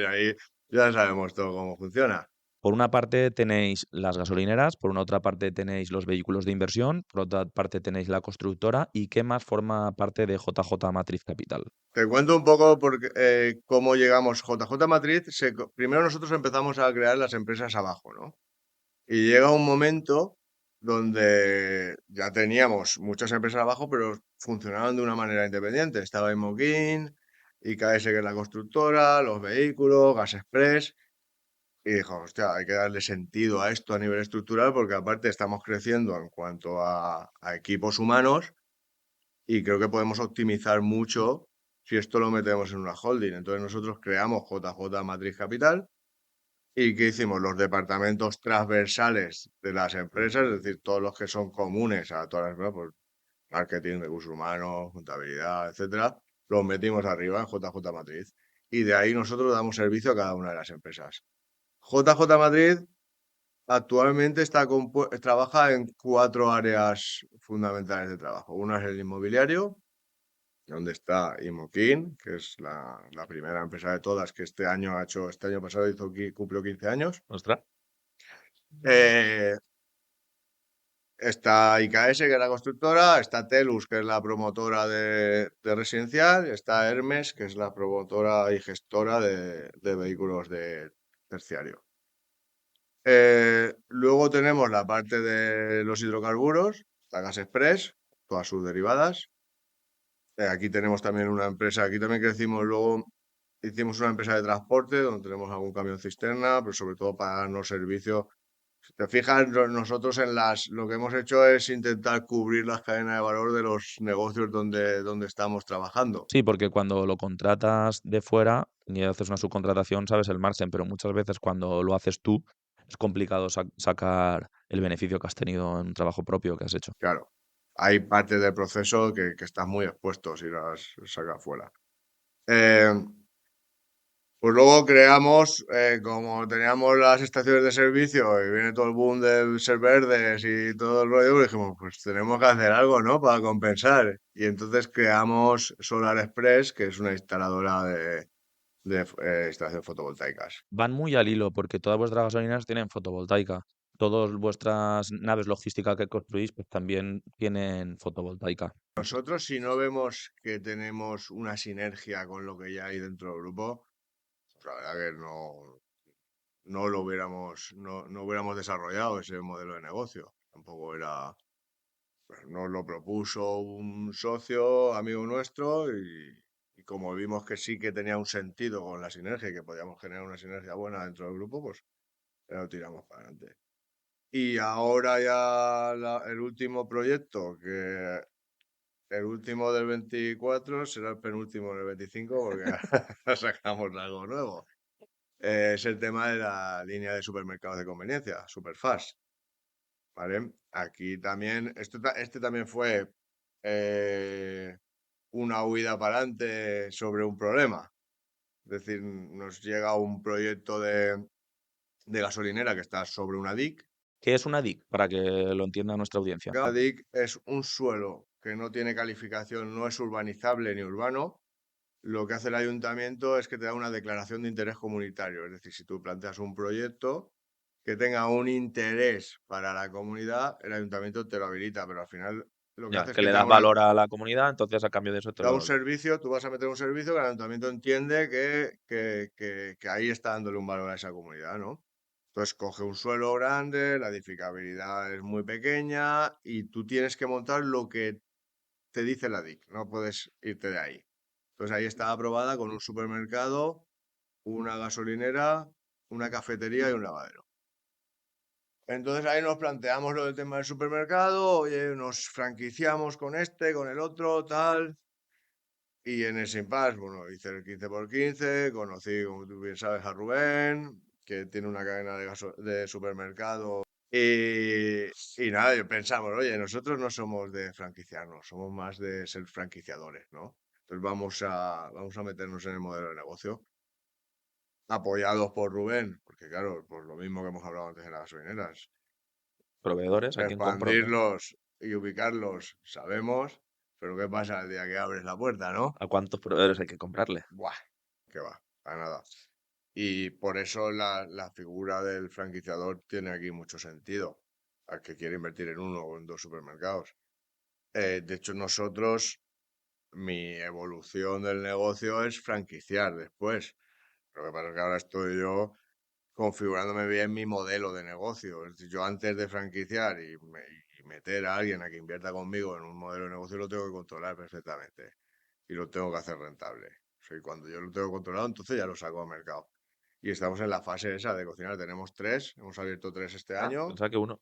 ahí ya sabemos todo cómo funciona. Por una parte tenéis las gasolineras, por una otra parte tenéis los vehículos de inversión, por otra parte tenéis la constructora. ¿Y qué más forma parte de JJ Matriz Capital? Te cuento un poco cómo llegamos. JJ Matriz, primero nosotros empezamos a crear las empresas abajo, ¿no? Y llega un momento donde ya teníamos muchas empresas abajo, pero funcionaban de una manera independiente. Estaba Imoquin, IKS, que es la constructora, los vehículos, Gas Express. Y dijo, hostia, hay que darle sentido a esto a nivel estructural porque aparte estamos creciendo en cuanto a equipos humanos y creo que podemos optimizar mucho. si esto lo metemos en una holding. Entonces nosotros creamos JJ Matriz Capital. ¿Y qué hicimos? Los departamentos transversales de las empresas, es decir, todos los que son comunes a todas las empresas, pues, marketing, recursos humanos, contabilidad, etcétera, los metimos arriba en JJ Matriz. Y de ahí nosotros damos servicio a cada una de las empresas. JJ Madrid actualmente trabaja en 4 áreas fundamentales de trabajo. Una es el inmobiliario, donde está Imoquin, que es la primera empresa de todas que este año pasado cumplió 15 años. Ostras. Eh, Está IKS, que es la constructora, está Telus, que es la promotora de residencial, está Hermes, que es la promotora y gestora de vehículos de terciario. Luego tenemos la parte de los hidrocarburos, la Gas Express, todas sus derivadas. Aquí tenemos también una empresa, aquí también crecimos, luego hicimos una empresa de transporte donde tenemos algún camión cisterna, pero sobre todo para darnos servicio. Si te fijas, nosotros lo que hemos hecho es intentar cubrir las cadenas de valor de los negocios donde estamos trabajando. Sí, porque cuando lo contratas de fuera y haces una subcontratación, sabes el margen, pero muchas veces cuando lo haces tú es complicado sacar el beneficio que has tenido en un trabajo propio que has hecho. Claro, hay partes del proceso que estás muy expuesto si las sacas fuera. Eh, Pues luego creamos, como teníamos las estaciones de servicio y viene todo el boom de ser verdes y todo el rollo, pues dijimos, pues tenemos que hacer algo, ¿no? Para compensar. Y entonces creamos Solar Express, que es una instaladora de instalaciones fotovoltaicas. Van muy al hilo porque todas vuestras gasolineras tienen fotovoltaica. Todas vuestras naves logísticas que construís pues también tienen fotovoltaica. Nosotros, si no vemos que tenemos una sinergia con lo que ya hay dentro del grupo, pues la verdad que no hubiéramos desarrollado ese modelo de negocio. Tampoco era. Pues nos lo propuso un socio, amigo nuestro, y como vimos que sí que tenía un sentido con la sinergia y que podíamos generar una sinergia buena dentro del grupo, pues ya lo tiramos para adelante. Y ahora ya el último proyecto, que el último del 24 será el penúltimo del 25 porque ahora sacamos algo nuevo. Es el tema de la línea de supermercados de conveniencia, Superfast. ¿Vale? Aquí también, este también fue eh, una huida para adelante sobre un problema. Es decir, nos llega un proyecto de gasolinera que está sobre una DIC. ¿Qué es una DIC? Para que lo entienda nuestra audiencia. Cada DIC es un suelo que no tiene calificación, no es urbanizable ni urbano. Lo que hace el ayuntamiento es que te da una declaración de interés comunitario. Es decir, si tú planteas un proyecto que tenga un interés para la comunidad, el ayuntamiento te lo habilita, pero al final lo que Ya, hace es que que le te da das valor a la comunidad, entonces a cambio de eso te un lo... servicio, tú vas a meter un servicio que el ayuntamiento entiende que ahí está dándole un valor a esa comunidad, ¿no? Entonces coge un suelo grande, la edificabilidad es muy pequeña y tú tienes que montar lo que te dice la DIC, no puedes irte de ahí. Entonces ahí está aprobada con un supermercado, una gasolinera, una cafetería y un lavadero. Entonces ahí nos planteamos lo del tema del supermercado, oye, nos franquiciamos con este, con el otro, tal. Y en ese impasse, bueno, hice el 15x15, conocí, como tú bien sabes, a Rubén, que tiene una cadena de supermercado. Y nada, pensamos, oye, nosotros no somos de franquiciarnos, somos más de ser franquiciadores, ¿no? Entonces vamos a meternos en el modelo de negocio, apoyados por Rubén, porque claro, pues lo mismo que hemos hablado antes de las gasolineras, Proveedores, ¿a quién compro? expandirlos y ubicarlos, sabemos, pero ¿qué pasa el día que abres la puerta, no? ¿A cuántos proveedores hay que comprarle? Buah, que va, a nada. Y por eso la figura del franquiciador tiene aquí mucho sentido, al que quiere invertir en uno o en dos supermercados. De hecho, mi evolución del negocio es franquiciar después. Lo que pasa es que ahora estoy yo configurándome bien mi modelo de negocio. Es decir, yo antes de franquiciar y meter a alguien a que invierta conmigo en un modelo de negocio, lo tengo que controlar perfectamente y lo tengo que hacer rentable. O sea, y cuando yo lo tengo controlado, entonces ya lo saco al mercado. Y estamos en la fase esa de cocinar. Tenemos 3, hemos abierto 3 este Ah, año. pensaba que uno.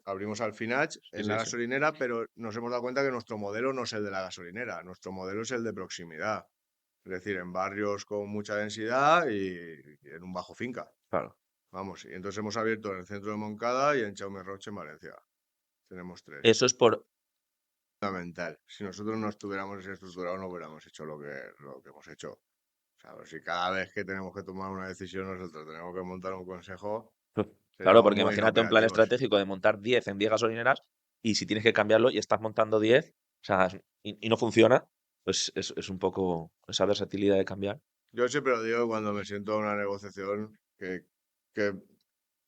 abrimos Alfinach Sí, en la sí, sí. gasolinera, pero nos hemos dado cuenta que nuestro modelo no es el de la gasolinera, nuestro modelo es el de proximidad. Es decir, en barrios con mucha densidad y en un bajo finca. Claro. Vamos, y entonces hemos abierto en el centro de Moncada y en Jaume Roig en Valencia. Tenemos tres. Eso es por... Fundamental. Si nosotros no estuviéramos estructurados, no hubiéramos hecho lo que hemos hecho. O sea, pues si cada vez que tenemos que tomar una decisión, nosotros tenemos que montar un consejo, Claro, seríamos porque muy imagínate un plan inoperativos. estratégico de montar 10 en 10 gasolineras y si tienes que cambiarlo y estás montando 10, o sea, y no funciona, pues es un poco esa versatilidad de cambiar. Yo siempre lo digo cuando me siento a una negociación que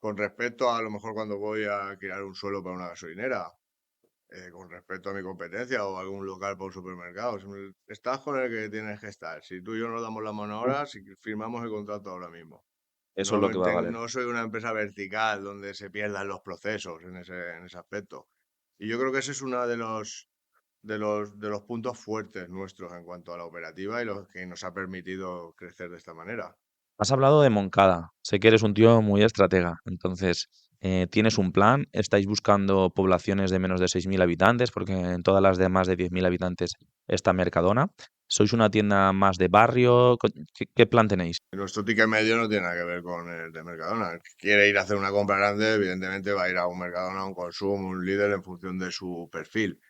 con respecto a lo mejor cuando voy a alquilar un suelo para una gasolinera, con respecto a mi competencia o algún local para un supermercado, estás con el que tienes que estar. Si tú y yo nos damos la mano ahora, si firmamos el contrato ahora mismo. Eso es No, lo que va a valer. no soy una empresa vertical donde se pierdan los procesos en ese aspecto. Y yo creo que ese es uno de los puntos fuertes nuestros en cuanto a la operativa y lo que nos ha permitido crecer de esta manera. Has hablado de Moncada. Sé que eres un tío muy estratega. Entonces, ¿tienes un plan? ¿Estáis buscando poblaciones de menos de 6.000 habitantes? Porque en todas las de más de 10.000 habitantes está Mercadona. ¿Sois una tienda más de barrio? ¿Qué plan tenéis? Nuestro ticket medio no tiene nada que ver con el de Mercadona. El que quiere ir a hacer una compra grande, evidentemente va a ir a un Mercadona, un Consum, un líder en función de su perfil.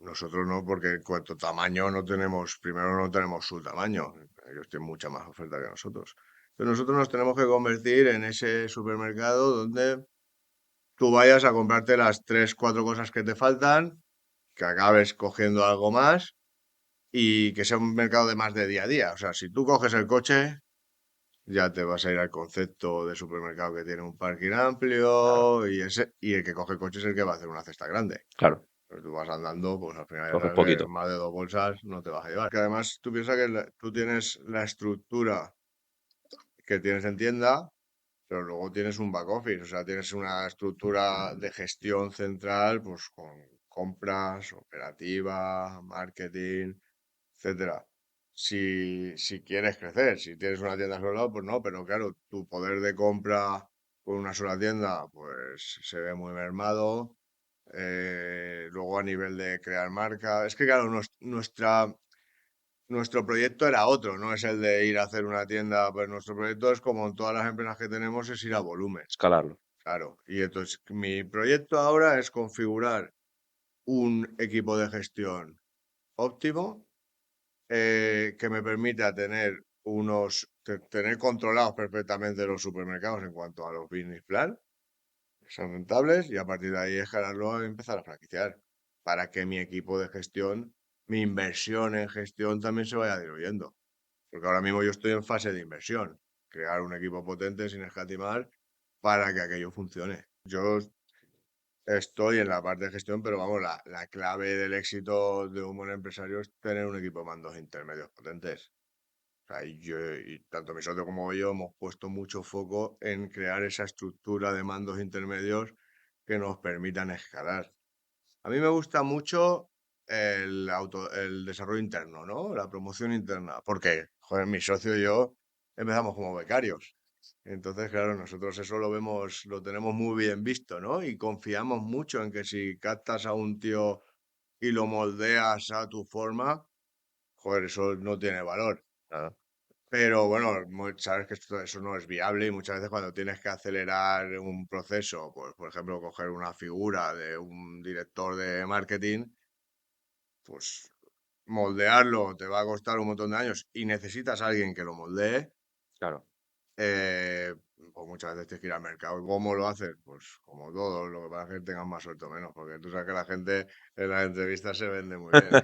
Nosotros no, porque en cuanto a tamaño no tenemos, primero no tenemos su tamaño, ellos tienen mucha más oferta que nosotros. Pero nosotros nos tenemos que convertir en ese supermercado donde tú vayas a comprarte las 3, 4 cosas que te faltan, que acabes cogiendo algo más y que sea un mercado de más de día a día. O sea, si tú coges el coche, ya te vas a ir al concepto de supermercado que tiene un parking Claro, amplio y el que coge el coche es el que va a hacer una cesta grande. claro, Pero tú vas andando, pues al final ya coges sabes que poquito. más de 2 bolsas no te vas a llevar. Que además tú piensas que tú tienes la estructura que tienes en tienda, pero luego tienes un back office, o sea, tienes una estructura de gestión central, pues con compras, operativa, marketing, etcétera. Si quieres crecer, si tienes una tienda solo, pues no, pero claro, tu poder de compra con una sola tienda, pues se ve muy mermado. Luego a nivel de crear marca, es que claro, nuestro proyecto era otro, no es el de ir a hacer una tienda, pues nuestro proyecto es como en todas las empresas que tenemos, es ir a volumen, Escalarlo. claro. Y entonces mi proyecto ahora es configurar un equipo de gestión óptimo que me permita tener controlados perfectamente los supermercados en cuanto a los business plan, que sean rentables, y a partir de ahí escalarlo y empezar a franquiciar, para que mi equipo de gestión, mi inversión en gestión también se vaya diluyendo. Porque ahora mismo yo estoy en fase de inversión, crear un equipo potente sin escatimar para que aquello funcione. Yo estoy en la parte de gestión, pero vamos, la clave del éxito de un buen empresario es tener un equipo de mandos intermedios potentes. O sea, y tanto mi socio como yo hemos puesto mucho foco en crear esa estructura de mandos intermedios que nos permitan escalar. A mí me gusta mucho el desarrollo interno, ¿no? La promoción interna. Porque, joder, mi socio y yo empezamos como becarios. Entonces, claro, nosotros eso lo vemos, lo tenemos muy bien visto, ¿no? Y confiamos mucho en que si captas a un tío y lo moldeas a tu forma, joder, eso no tiene valor. Claro. Pero bueno, sabes que eso no es viable y muchas veces cuando tienes que acelerar un proceso, pues por ejemplo, coger una figura de un director de marketing, pues moldearlo te va a costar un montón de años y necesitas a alguien que lo moldee. Claro. eh, pues muchas veces tienes que ir al mercado. ¿Y cómo lo haces? Pues como todo, lo que pasa es que tengas más suerte o menos, porque tú sabes que la gente en las entrevistas se vende muy bien.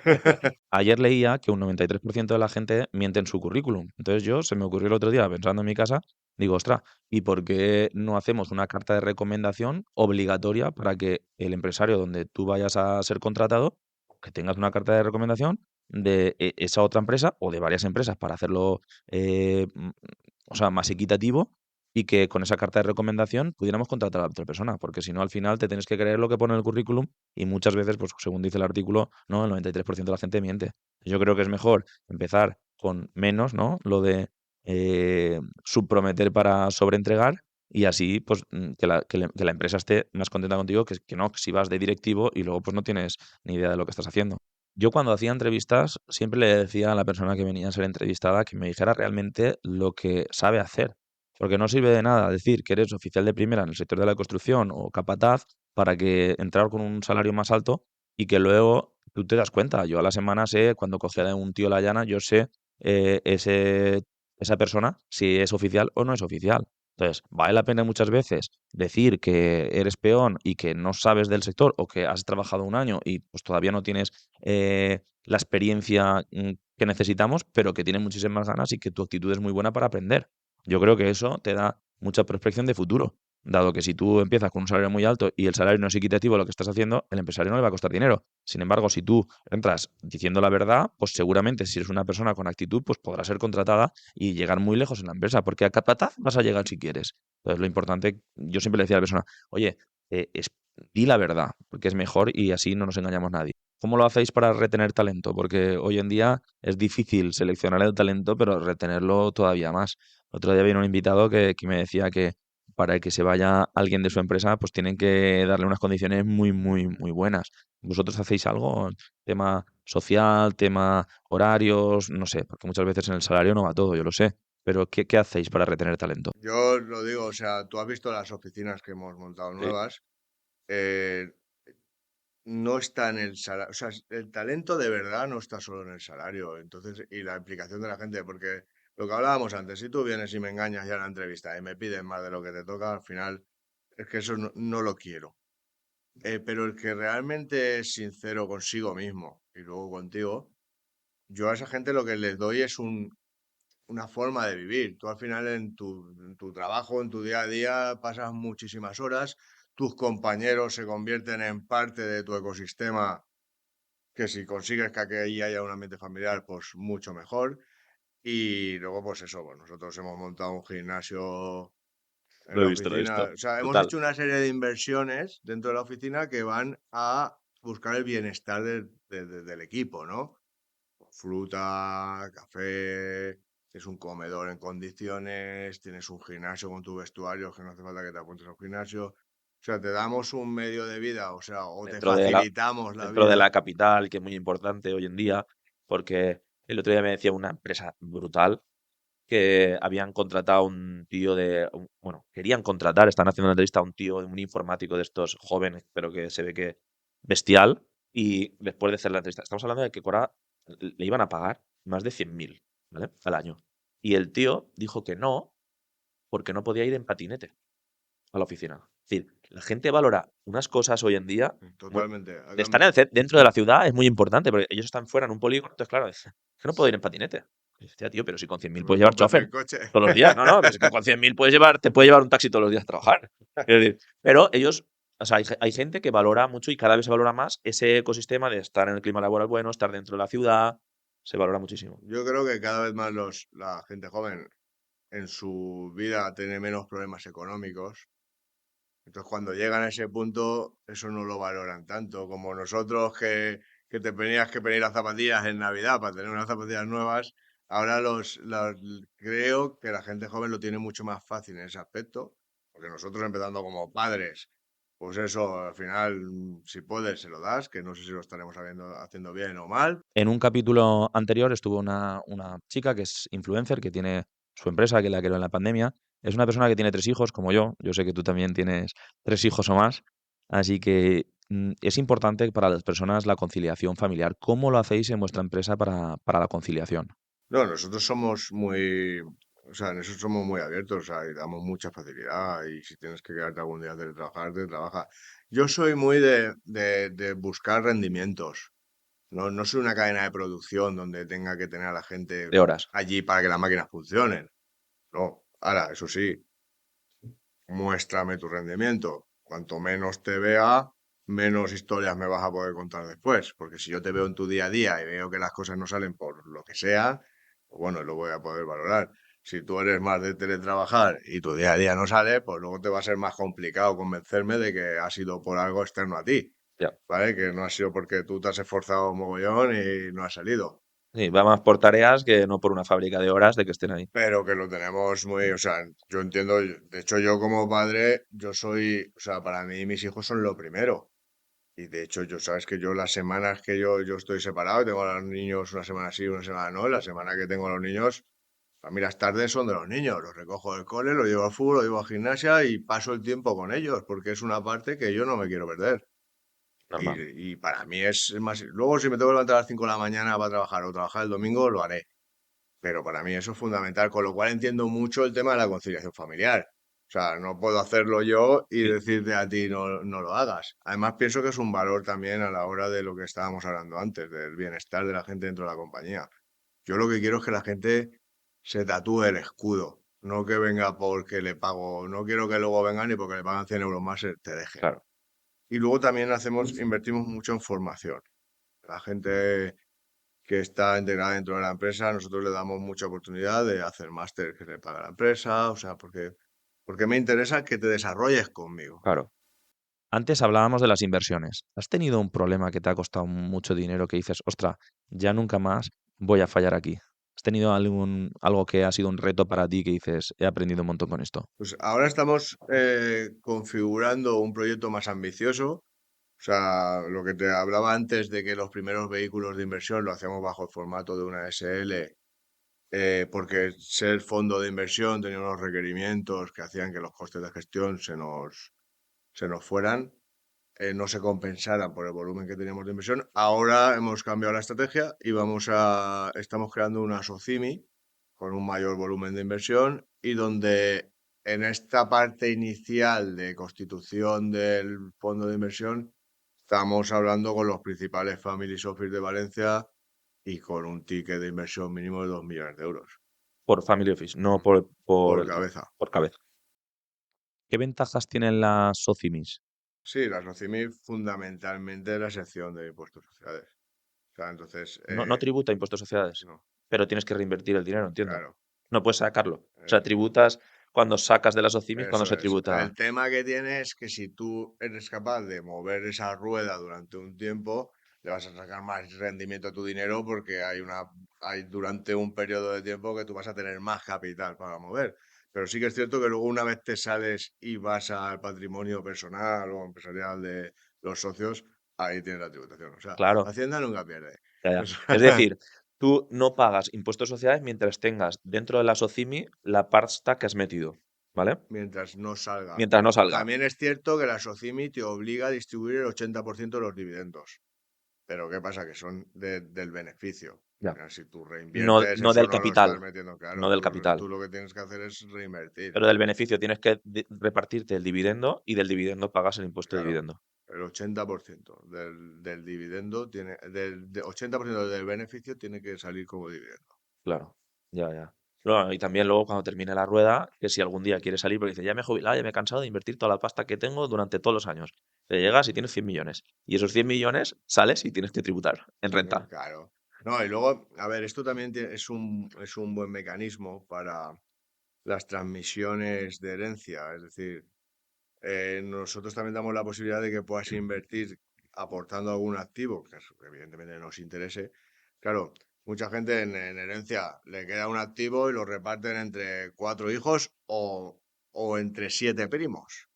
Ayer leía que un 93% de la gente miente en su currículum. Entonces yo, se me ocurrió el otro día, pensando en mi casa, digo, ostras, ¿y por qué no hacemos una carta de recomendación obligatoria para que el empresario donde tú vayas a ser contratado, que tengas una carta de recomendación de esa otra empresa o de varias empresas para hacerlo, eh, mm, o sea, más equitativo y que con esa carta de recomendación pudiéramos contratar a otra persona? Porque si no, al final te tienes que creer lo que pone en el currículum y muchas veces, pues según dice el artículo, no, el 93% de la gente miente. Yo creo que es mejor empezar con menos, ¿no? Lo de subprometer para sobreentregar y así pues que la empresa esté más contenta contigo que no, que si vas de directivo y luego pues no tienes ni idea de lo que estás haciendo. Yo cuando hacía entrevistas siempre le decía a la persona que venía a ser entrevistada que me dijera realmente lo que sabe hacer, porque no sirve de nada decir que eres oficial de primera en el sector de la construcción o capataz para que entrar con un salario más alto y que luego tú te das cuenta. Yo a la semana sé, cuando cogía de un tío la llana, yo sé esa persona si es oficial o no es oficial. Entonces, vale la pena muchas veces decir que eres peón y que no sabes del sector o que has trabajado un año y pues todavía no tienes la experiencia que necesitamos, pero que tienes muchísimas ganas y que tu actitud es muy buena para aprender. Yo creo que eso te da mucha prospección de futuro, dado que si tú empiezas con un salario muy alto y el salario no es equitativo a lo que estás haciendo, el empresario no le va a costar dinero. Sin embargo, si tú entras diciendo la verdad, pues seguramente si eres una persona con actitud, pues podrás ser contratada y llegar muy lejos en la empresa, porque a capataz vas a llegar si quieres. Entonces, lo importante, yo siempre le decía a la persona, oye, di la verdad, porque es mejor y así no nos engañamos nadie. ¿Cómo lo hacéis para retener talento? Porque hoy en día es difícil seleccionar el talento, pero retenerlo todavía más. Otro día vino un invitado que me decía que para que se vaya alguien de su empresa, pues tienen que darle unas condiciones muy, muy, muy buenas. ¿Vosotros hacéis algo? Tema social, tema horarios, no sé, porque muchas veces en el salario no va todo, yo lo sé. Pero ¿qué hacéis para retener talento? Yo lo digo, o sea, tú has visto las oficinas que hemos montado Sí. nuevas. eh, no está en el salario, o sea, el talento de verdad no está solo en el salario, entonces, y la implicación de la gente, porque lo que hablábamos antes, si tú vienes y me engañas ya en la entrevista y me pides más de lo que te toca, al final, es que eso no lo quiero. Pero el que realmente es sincero consigo mismo y luego contigo, yo a esa gente lo que les doy es una forma de vivir. Tú al final en tu trabajo, en tu día a día, pasas muchísimas horas, tus compañeros se convierten en parte de tu ecosistema, que si consigues que aquí haya un ambiente familiar, pues mucho mejor. Y luego, pues eso, pues nosotros hemos montado un gimnasio en Lo he la visto, lo he oficina. visto. O sea, hemos Brutal. hecho una serie de inversiones dentro de la oficina que van a buscar el bienestar del equipo, ¿no? Fruta, café, tienes un comedor en condiciones, tienes un gimnasio con tu vestuario, que no hace falta que te apuntes a un gimnasio. O sea, te damos un medio de vida, o sea, o te Dentro de la, facilitamos la dentro de vida. la capital, que es muy importante hoy en día, porque el otro día me decía una empresa brutal que habían contratado a un tío bueno, querían contratar, están haciendo una entrevista a un tío, un informático de estos jóvenes, pero que se ve que bestial, y después de hacer la entrevista, estamos hablando de que le iban a pagar más de 100.000, ¿vale? Al año. Y el tío dijo que no, porque no podía ir en patinete a la oficina. Es decir, la gente valora unas cosas hoy en día. Bueno, Totalmente. Ha de estar dentro de la ciudad es muy importante, porque ellos están fuera en un polígono, entonces claro, es que no puedo ir en patinete. Y dice, "Hostia, tío, pero si con 100.000 Pues puedes llevar cómprate chofer el coche. todos los días". No, no, pero es que con 100.000 te puede llevar un taxi todos los días a trabajar. Quiero decir, pero ellos, o sea, hay gente que valora mucho y cada vez se valora más ese ecosistema de estar en el clima laboral bueno, estar dentro de la ciudad, se valora muchísimo. Yo creo que cada vez más la gente joven en su vida tiene menos problemas económicos. Entonces, cuando llegan a ese punto, eso no lo valoran tanto como nosotros que te tenías que pedir las zapatillas en Navidad para tener unas zapatillas nuevas. Ahora creo que la gente joven lo tiene mucho más fácil en ese aspecto, porque nosotros empezando como padres, pues eso, al final, si puedes, se lo das, que no sé si lo estaremos haciendo bien o mal. En un capítulo anterior estuvo una chica que es influencer, que tiene su empresa, que la creó en la pandemia. Es una persona que tiene 3 hijos, como yo. Yo sé que tú también tienes 3 hijos o más. Así que es importante para las personas la conciliación familiar. ¿Cómo lo hacéis en vuestra empresa para la conciliación? No, nosotros somos muy, o sea, en eso somos muy abiertos, o sea, y damos mucha facilidad y si tienes que quedarte algún día de trabajar, te trabaja. Yo soy muy de buscar rendimientos, no soy una cadena de producción donde tenga que tener a la gente De horas. allí para que las máquinas funcionen. No, ahora, eso sí, muéstrame tu rendimiento. Cuanto menos te vea, menos historias me vas a poder contar después, porque si yo te veo en tu día a día y veo que las cosas no salen por lo que sea, pues bueno, lo voy a poder valorar. Si tú eres más de teletrabajar y tu día a día no sale, pues luego te va a ser más complicado convencerme de que ha sido por algo externo a ti, Ya. ¿vale? Que no ha sido porque tú te has esforzado un mogollón y no ha salido. Sí, va más por tareas que no por una fábrica de horas de que estén ahí. pero que lo tenemos muy, o sea, yo entiendo, de hecho yo como padre, yo soy, o sea, para mí mis hijos son lo primero. Y de hecho, yo sabes que yo las semanas que yo estoy separado, tengo a los niños una semana sí, una semana no, la semana que tengo a los niños, a mí las tardes son de los niños, los recojo del cole, los llevo al fútbol, los llevo a gimnasia y paso el tiempo con ellos, porque es una parte que yo no me quiero perder. Normal. Y para mí es más... Luego, si me tengo que levantar a las 5 de la mañana para trabajar o trabajar el domingo, lo haré. Pero para mí eso es fundamental, con lo cual entiendo mucho el tema de la conciliación familiar. O sea, no puedo hacerlo yo y Sí, decirte a ti no lo hagas. Además, pienso que es un valor también a la hora de lo que estábamos hablando antes, del bienestar de la gente dentro de la compañía. Yo lo que quiero es que la gente se tatúe el escudo, no que venga porque le pago, no quiero que luego vengan y porque le pagan 100 euros más te dejen. claro. Y luego también invertimos mucho en formación. La gente que está integrada dentro de la empresa, nosotros le damos mucha oportunidad de hacer máster que le paga la empresa, o sea, porque me interesa que te desarrolles conmigo. Claro. Antes hablábamos de las inversiones. ¿Has tenido un problema que te ha costado mucho dinero que dices, ostra, ya nunca más voy a fallar aquí? ¿Has tenido algo que ha sido un reto para ti que dices, he aprendido un montón con esto? Pues ahora estamos configurando un proyecto más ambicioso. O sea, lo que te hablaba antes de que los primeros vehículos de inversión lo hacíamos bajo el formato de una SL, porque ser fondo de inversión tenía unos requerimientos que hacían que los costes de gestión se nos fueran. No se compensaran por el volumen que teníamos de inversión. Ahora hemos cambiado la estrategia y estamos creando una SOCIMI con un mayor volumen de inversión y donde en esta parte inicial de constitución del fondo de inversión estamos hablando con los principales family office de Valencia y con un ticket de inversión mínimo de 2 millones de euros Por Family Office, no mm, por cabeza. por cabeza. ¿Qué ventajas tienen las SOCIMIS? Sí, la SOCIMI fundamentalmente la sección de impuestos sociales. O sea, entonces, No tributa impuestos de sociedades, no, pero tienes que reinvertir el dinero, entiendo. claro. No puedes sacarlo. O sea, Eh, tributas cuando sacas de las SOCIMIS, cuando Eso se es. tributa. El tema que tiene es que si tú eres capaz de mover esa rueda durante un tiempo, le vas a sacar más rendimiento a tu dinero porque hay durante un periodo de tiempo que tú vas a tener más capital para mover. Pero sí que es cierto que luego una vez te sales y vas al patrimonio personal o empresarial de los socios, ahí tienes la tributación. O sea, Claro, Hacienda nunca pierde. ya, O ya. Es sea, decir, tú no pagas impuestos de sociedades mientras tengas dentro de la SOCIMI la pasta que has metido, ¿vale? mientras no salga. Mientras no salga. También es cierto que la SOCIMI te obliga a distribuir el 80% de los dividendos. Pero ¿qué pasa? Que son del beneficio. Al Ya. final, si tú No, reinviertes, no eso del no lo estás capital, metiendo no claro. del Tú capital. lo que tienes que hacer es reinvertir. Pero del beneficio tienes que repartirte el dividendo y del dividendo pagas el impuesto de Claro, dividendo. el 80% del dividendo del 80% del beneficio tiene que salir como dividendo. Claro, ya, ya. Bueno, y también luego cuando termine la rueda, que si algún día quieres salir, porque dices, ya me he jubilado, ya me he cansado de invertir toda la pasta que tengo durante todos los años. Te llegas y tienes 100 millones. Y esos 100 millones sales y tienes que tributar en renta. Claro. No, y luego, a ver, esto también es un buen mecanismo para las transmisiones de herencia. Es decir, nosotros también damos la posibilidad de que puedas invertir aportando algún activo, que evidentemente nos interese. Claro, mucha gente en herencia le queda un activo y lo reparten entre 4 hijos o entre 7 primos.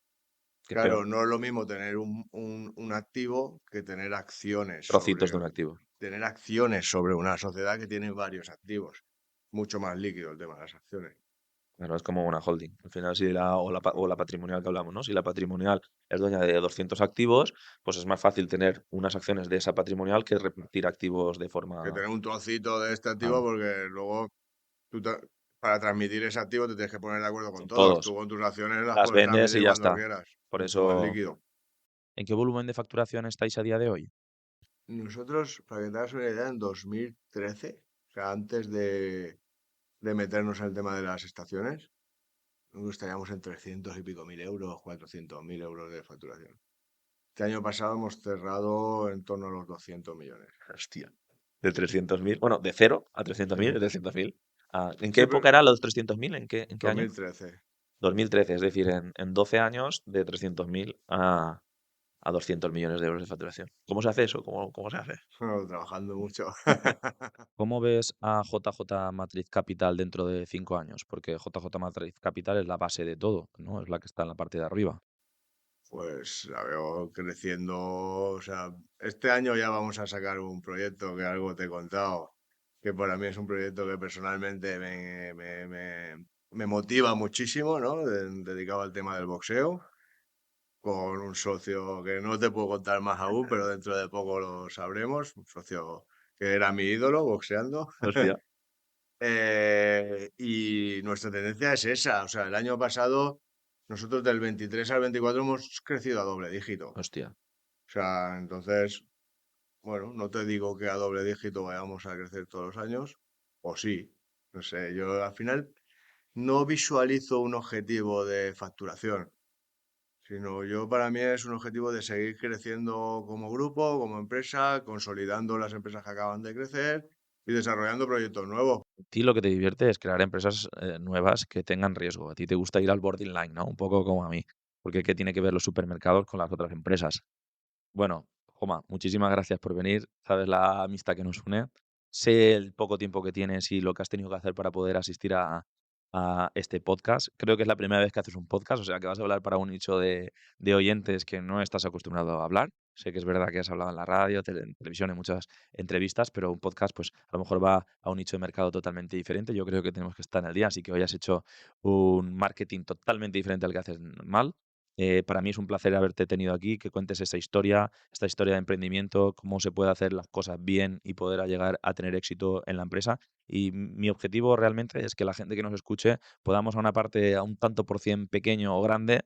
Que es peor. Claro, no es lo mismo tener un activo que Trocitos de un activo. tener acciones sobre una sociedad que tiene varios activos. Mucho más líquido el tema de las acciones. Claro, es como una holding. Al final, si o la patrimonial que hablamos, ¿no? Si la patrimonial es dueña de 200 activos, pues es más fácil tener unas acciones de esa patrimonial que repartir activos de Que forma... tener un trocito de este activo Claro, porque luego tú para transmitir ese activo te tienes que poner de acuerdo con con todos. todos. Tú con tus acciones las Las puedes vendes y transmitir ya cuando está. quieras. Por Mucho más eso, líquido. ¿en qué volumen de facturación estáis a día de hoy? Nosotros, para que te hagas una idea, en 2013, o sea, antes de meternos en el tema de las estaciones, nosotros estaríamos en 300 y pico mil euros, 400.000 euros de facturación. Este año pasado hemos cerrado en torno a los 200 millones. Hostia. De 300.000. Bueno, de cero a Sí, 300.000, de 300.000. Ah, ¿en qué sí, pero época era los 300.000? ¿En qué año? 2013. 2013, es decir, en 12 años de 300.000 a... a 200 millones de euros de facturación. ¿Cómo se hace eso? ¿Cómo se hace? Bueno, trabajando mucho. ¿Cómo ves a JJ Matriz Capital dentro de 5 años? Porque JJ Matriz Capital es la base de todo, ¿no? Es la que está en la parte de arriba. Pues la veo creciendo. O sea, este año ya vamos a sacar un proyecto que algo te he contado, que para mí es un proyecto que personalmente me motiva muchísimo, ¿no? Dedicado al tema del boxeo, con un socio que no te puedo contar más aún, pero dentro de poco lo sabremos, un socio que era mi ídolo boxeando. Hostia. Y nuestra tendencia es esa. O sea, el año pasado nosotros del 23 al 24 hemos crecido a doble dígito. O Hostia. sea, entonces, bueno, no te digo que a doble dígito vayamos a crecer todos los años, o sí. No sé, yo al final no visualizo un objetivo de facturación, sino yo para mí es un objetivo de seguir creciendo como grupo, como empresa, consolidando las empresas que acaban de crecer y desarrollando proyectos nuevos. A ti lo que te divierte es crear empresas nuevas que tengan riesgo. A ti te gusta ir al borderline, ¿no? Un poco como a mí. Porque ¿qué tiene que ver los supermercados con las otras empresas? Bueno, Joma, muchísimas gracias por venir. Sabes la amistad que nos une. Sé el poco tiempo que tienes y lo que has tenido que hacer para poder asistir a este podcast. Creo que es la primera vez que haces un podcast, o sea que vas a hablar para un nicho de oyentes que no estás acostumbrado a hablar. Sé que es verdad que has hablado en la radio, en televisión, en muchas entrevistas, pero un podcast, pues a lo mejor va a un nicho de mercado totalmente diferente. Yo creo que tenemos que estar en el día, así que hoy has hecho un marketing totalmente diferente al que haces normal. Para mí es un placer haberte tenido aquí, que cuentes esta historia de emprendimiento, cómo se puede hacer las cosas bien y poder llegar a tener éxito en la empresa. Y mi objetivo realmente es que la gente que nos escuche podamos a una parte, a un tanto por cien pequeño o grande,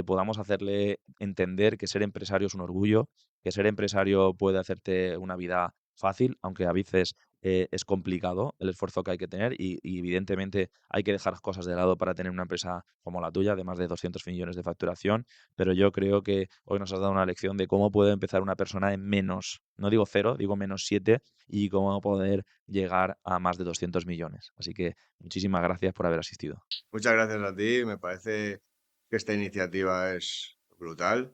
podamos hacerle entender que ser empresario es un orgullo, que ser empresario puede hacerte una vida fácil, aunque a veces es complicado el esfuerzo que hay que tener y evidentemente hay que dejar cosas de lado para tener una empresa como la tuya, de más de 200 millones de facturación, pero yo creo que hoy nos has dado una lección de cómo puede empezar una persona en menos, no digo cero, digo menos 7, y cómo poder llegar a más de 200 millones. Así que muchísimas gracias por haber asistido. Muchas gracias a ti, me parece que esta iniciativa es brutal,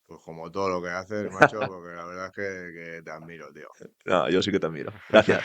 pues como todo lo que haces, macho, porque la verdad es que te admiro, tío. No, yo sí que te admiro. Gracias.